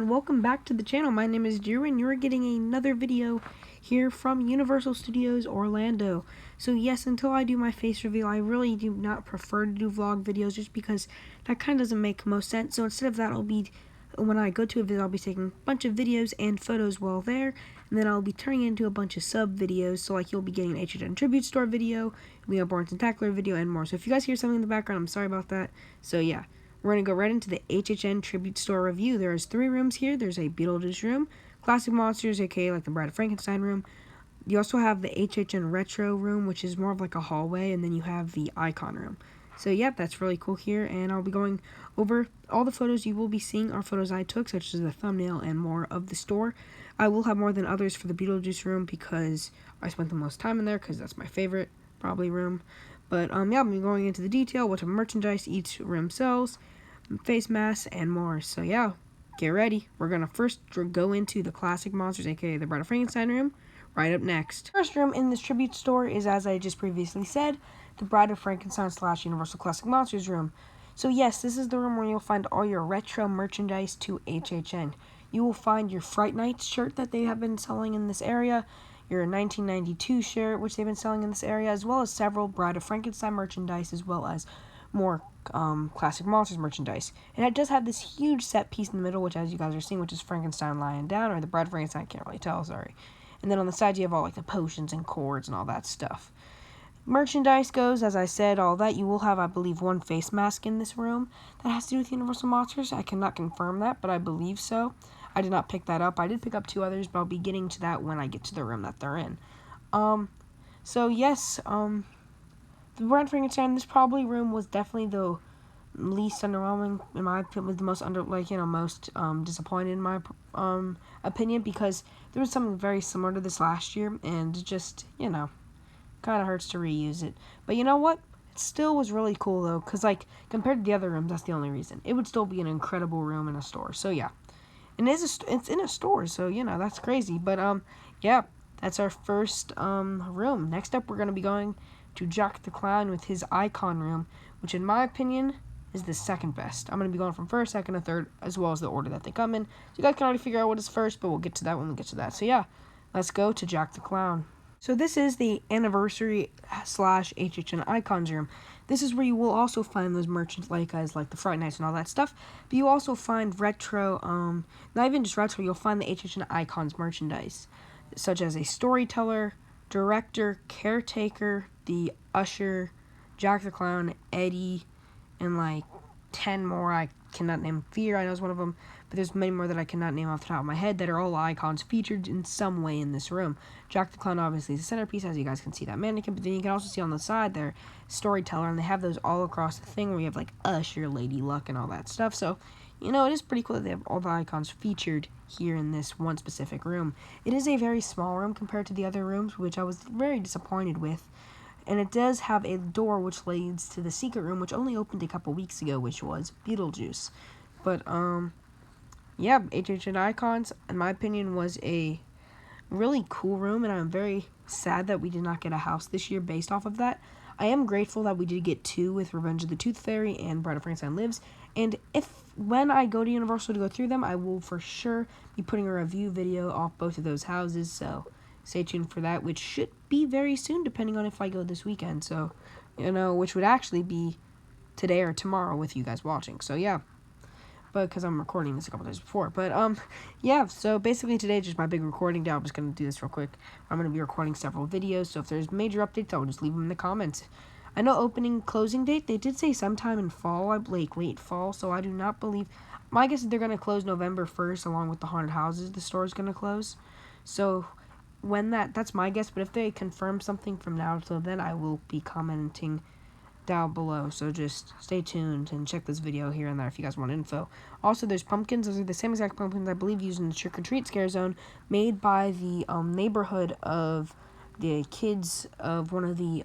and welcome back to the channel. My name is Drew and you're getting another video here from Universal Studios Orlando. So yes, until I do my face reveal, I really do not prefer to do vlog videos just because that kind of doesn't make most sense. So instead of that, when I go to a visit, I'll be taking a bunch of videos and photos while there, and then I'll be turning it into a bunch of sub videos. So like you'll be getting an HHN tribute store video, we have Barnes and Tackler video, and more. So if you guys hear something in the background, I'm sorry about that. So yeah. We're going to go right into the HHN Tribute Store review. There's 3 rooms here. There's a Beetlejuice room, Classic Monsters, aka like the Bride of Frankenstein room. You also have the HHN Retro room, which is more of like a hallway, and then you have the Icon room. So yep, that's really cool here, and I'll be going over all the photos you will be seeing are photos I took, such as the thumbnail and more of the store. I will have more than others for the Beetlejuice room because I spent the most time in there because that's my favorite, probably, room. But yeah, I'll be going into the detail, what type of merchandise each room sells, face masks, and more. So yeah, get ready. We're gonna first go into the Classic Monsters, aka the Bride of Frankenstein room, right up next. First room in this tribute store is, as I just previously said, the Bride of Frankenstein / Universal Classic Monsters room. So yes, this is the room where you'll find all your retro merchandise to HHN. You will find your Fright Nights shirt that they have been selling in this area, your 1992 shirt, which they've been selling in this area, as well as several Bride of Frankenstein merchandise, as well as more Classic Monsters merchandise. And it does have this huge set piece in the middle, which, as you guys are seeing, which is Frankenstein lying down, or the Bride of Frankenstein, I can't really tell, sorry. And then on the side, you have all like the potions and cords and all that stuff. Merchandise goes, as I said, all that. You will have, I believe, one face mask in this room that has to do with Universal Monsters. I cannot confirm that, but I believe so. I did not pick that up. I did pick up 2 others, but I'll be getting to that when I get to the room that they're in. So yes, the Bride of Frankenstein, this probably room was definitely the least underwhelming, in my opinion, was the most most disappointed in my opinion, because there was something very similar to this last year, and it just, kind of hurts to reuse it. But you know what? It still was really cool though, because like compared to the other rooms, that's the only reason. It would still be an incredible room in a store. So yeah, and it's in a store, so that's crazy. But yeah, that's our first room. Next up, we're gonna be going to Jack the Clown with his Icon room, which in my opinion is the second best. I'm going to be going from first, second, and third, as well as the order that they come in. So you guys can already figure out what is first, but we'll get to that when we get to that. So yeah, let's go to Jack the Clown. So this is the anniversary / HHN Icons room. This is where you will also find those merchants like the Fright Nights and all that stuff. But you also find retro, not even just retro, you'll find the HHN Icons merchandise, such as a storyteller, director, caretaker, the usher, Jack the Clown, Eddie, and like 10 more I cannot name. Fear, I know is one of them, but there's many more that I cannot name off the top of my head that are all icons featured in some way in this room. Jack the Clown obviously is the centerpiece, as you guys can see that mannequin, but then you can also see on the side there storyteller, and they have those all across the thing where you have like Usher, Lady Luck, and all that stuff. So it is pretty cool that they have all the icons featured here in this one specific room. It is a very small room compared to the other rooms, which I was very disappointed with. And it does have a door which leads to the secret room, which only opened a couple weeks ago, which was Beetlejuice. But, yeah, HHN Icons, in my opinion, was a really cool room, and I'm very sad that we did not get a house this year based off of that. I am grateful that we did get 2 with Revenge of the Tooth Fairy and Bride of Frankenstein Lives, and when I go to Universal to go through them, I will for sure be putting a review video off both of those houses, so stay tuned for that, which should be very soon, depending on if I go this weekend. So, which would actually be today or tomorrow with you guys watching. So, yeah. But, because I'm recording this a couple days before. But, yeah. So, basically today, just my big recording day. I'm just going to do this real quick. I'm going to be recording several videos. So, if there's major updates, I'll just leave them in the comments. I know opening, closing date, they did say sometime in fall, like late fall. So, I do not believe. My guess is they're going to close November 1st, along with the haunted houses. The store is going to close. So, when that's my guess, but if they confirm something from now till then, I will be commenting down below, so just stay tuned and check this video here and there if you guys want info. Also, there's pumpkins. Those are the same exact pumpkins I believe used in the trick-or-treat scare zone, made by the neighborhood of the kids of one of the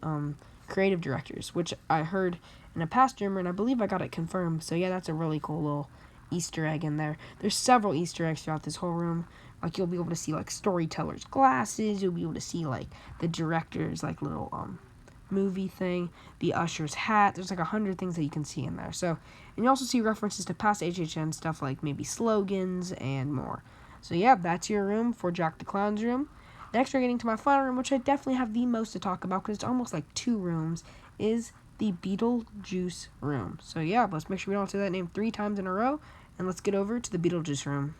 creative directors, which I heard in a past rumor, and I believe I got it confirmed. So yeah, that's a really cool little Easter egg in there. There's several Easter eggs throughout this whole room. Like, you'll be able to see, like, storyteller's glasses. You'll be able to see, like, the director's, like, little, movie thing, the usher's hat. There's like 100 things that you can see in there. So, and you also see references to past HHN stuff like maybe slogans and more. So yeah, that's your room for Jack the Clown's room. Next, we're getting to my final room, which I definitely have the most to talk about because it's almost like 2 rooms, is the Beetlejuice room. So yeah, let's make sure we don't say that name 3 times in a row, and let's get over to the Beetlejuice room.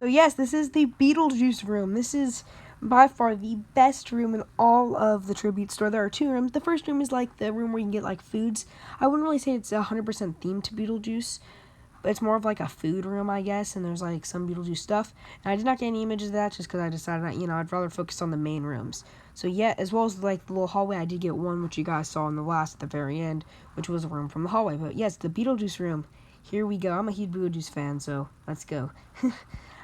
So yes, this is the Beetlejuice room. This is by far the best room in all of the Tribute Store. There are 2 rooms. The first room is like the room where you can get like foods. I wouldn't really say it's 100% themed to Beetlejuice, but it's more of like a food room, I guess, and there's like some Beetlejuice stuff. And I did not get any images of that just because I decided, I'd rather focus on the main rooms. So yeah, as well as like the little hallway, I did get one which you guys saw in the last at the very end, which was a room from the hallway. But yes, the Beetlejuice room. Here we go. I'm a huge Beetlejuice fan, so let's go.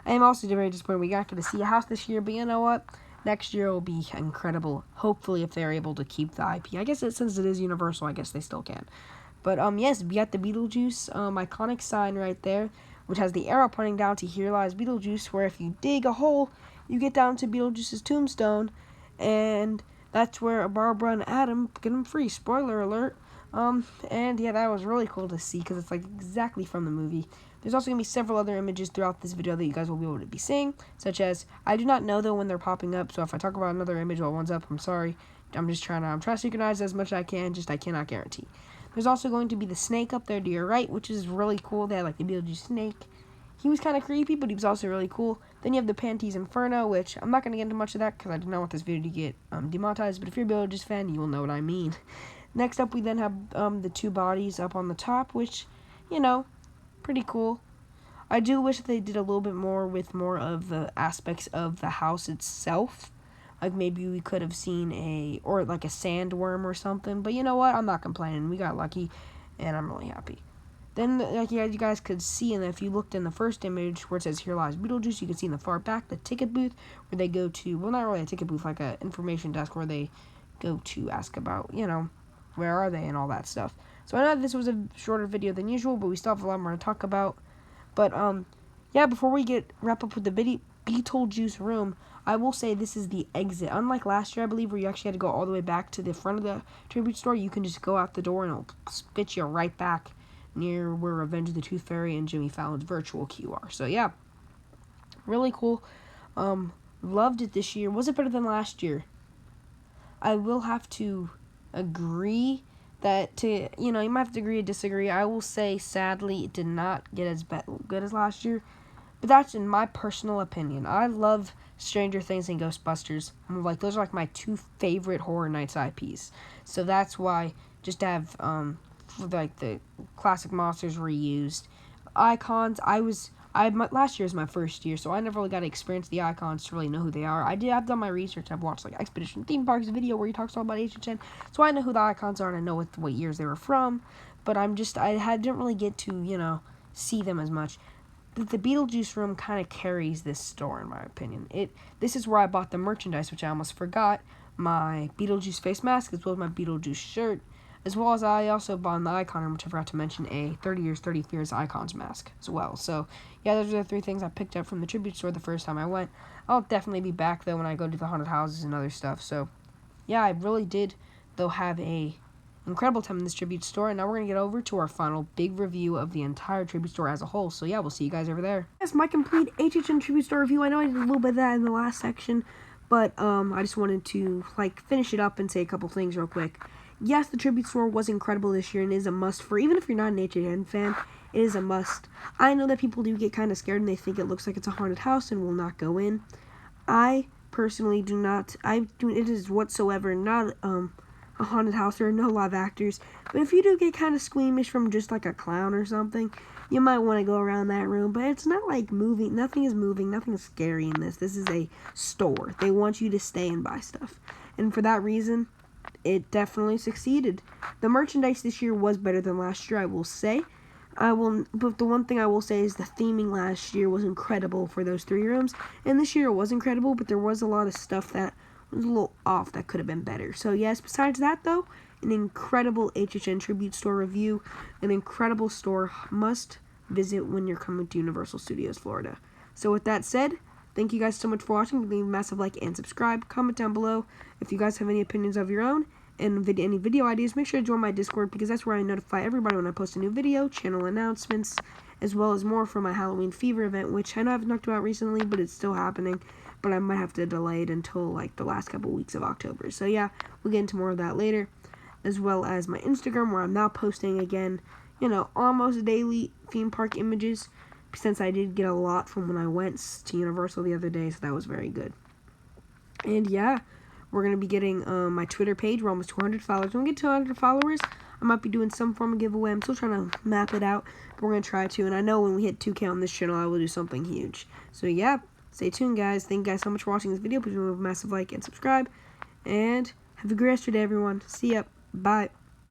I am also very disappointed we got to see a house this year, but you know what? Next year will be incredible. Hopefully, if they're able to keep the IP. I guess since it is Universal, I guess they still can. But yes, we got the Beetlejuice iconic sign right there, which has the arrow pointing down to Here Lies Beetlejuice, where if you dig a hole, you get down to Beetlejuice's tombstone, and that's where Barbara and Adam get him free. Spoiler alert. And yeah, that was really cool to see because it's like exactly from the movie. There's also going to be several other images throughout this video that you guys will be able to be seeing, such as, I do not know though when they're popping up, so if I talk about another image while one's up, I'm sorry. I'm trying to synchronize as much as I can, just I cannot guarantee. There's also going to be the snake up there to your right, which is really cool. They had like the Beetlejuice snake. He was kind of creepy, but he was also really cool. Then you have the Panties Inferno, which I'm not going to get into much of that because I do not want this video to get demonetized, but if you're a Beetlejuice fan, you will know what I mean. Next up, we then have the 2 bodies up on the top, which, pretty cool. I do wish they did a little bit more with more of the aspects of the house itself. Like maybe we could have seen a sandworm or something. But you know what? I'm not complaining. We got lucky, and I'm really happy. Then, like you guys could see, and if you looked in the first image where it says Here Lies Beetlejuice, you can see in the far back the ticket booth where they go to, well, not really a ticket booth, like an information desk where they go to ask about, where are they and all that stuff. So I know this was a shorter video than usual, but we still have a lot more to talk about. But, yeah, before we wrap up with the Beetlejuice room, I will say this is the exit. Unlike last year, I believe, where you actually had to go all the way back to the front of the Tribute Store, you can just go out the door and it'll spit you right back near where Revenge of the Tooth Fairy and Jimmy Fallon's virtual queue are. So, yeah, really cool. Loved it this year. Was it better than last year? I will have to agree that you might have to agree or disagree. I will say, sadly, it did not get as good as last year. But that's in my personal opinion. I love Stranger Things and Ghostbusters. Those are like my 2 favorite Horror Nights IPs. So that's why just to have like the classic monsters reused. Icons, last year was my first year, so I never really got to experience the icons to really know who they are. I've done my research. I've watched like Expedition Theme Park's video where he talks all about HHN, so I know who the icons are and I know what years they were from. But didn't really get to see them as much. The Beetlejuice room kind of carries this store, in my opinion. This is where I bought the merchandise, which I almost forgot. My Beetlejuice face mask, as well as my Beetlejuice shirt, as well as I also bought in the icon room, which I forgot to mention, a 30 Years, 30 Fears icons mask as well. So, yeah, those are the 3 things I picked up from the Tribute Store the first time I went. I'll definitely be back, though, when I go to the haunted houses and other stuff. So, yeah, I really did, though, have a incredible time in this Tribute Store, and now we're going to get over to our final big review of the entire Tribute Store as a whole. So yeah, we'll see you guys over there. That's my complete HHN Tribute Store review. I know I did a little bit of that in the last section, but I just wanted to finish it up and say a couple things real quick. Yes, the Tribute Store was incredible this year and is a must for, even if you're not an HHN fan, it is a must. I know that people do get kind of scared and they think it looks like it's a haunted house and will not go in. I personally do not. It is whatsoever not a haunted house. There are no live actors, but if you do get kind of squeamish from just like a clown or something, you might want to go around that room. But it's not like moving. Nothing is moving. Nothing is scary in this. This is a store. They want you to stay and buy stuff, and for that reason, it definitely succeeded. The merchandise this year was better than last year, I will say. But the one thing I will say is the theming last year was incredible for those 3 rooms, and this year it was incredible, but there was a lot of stuff that was a little off that could have been better. So yes, besides that though, an incredible HHN Tribute Store review, an incredible store must visit when you're coming to Universal Studios Florida. So with that said, thank you guys so much for watching. Leave a massive like and subscribe. Comment down below if you guys have any opinions of your own. any video ideas, make sure to join my Discord, because that's where I notify everybody when I post a new video, channel announcements, as well as more for my Halloween Fever event, which I know I've talked about recently, but it's still happening. But I might have to delay it until like the last couple weeks of October. So yeah, we'll get into more of that later, as well as my Instagram, where I'm now posting again, almost daily theme park images, since I did get a lot from when I went to Universal the other day, so that was very good. And yeah, we're going to be getting my Twitter page. We're almost 200 followers. When we get 200 followers, I might be doing some form of giveaway. I'm still trying to map it out, but we're going to try to. And I know when we hit 2K on this channel, I will do something huge. So yeah, stay tuned, guys. Thank you guys so much for watching this video. Please leave a massive like and subscribe. And have a great rest of your day, everyone. See ya. Bye.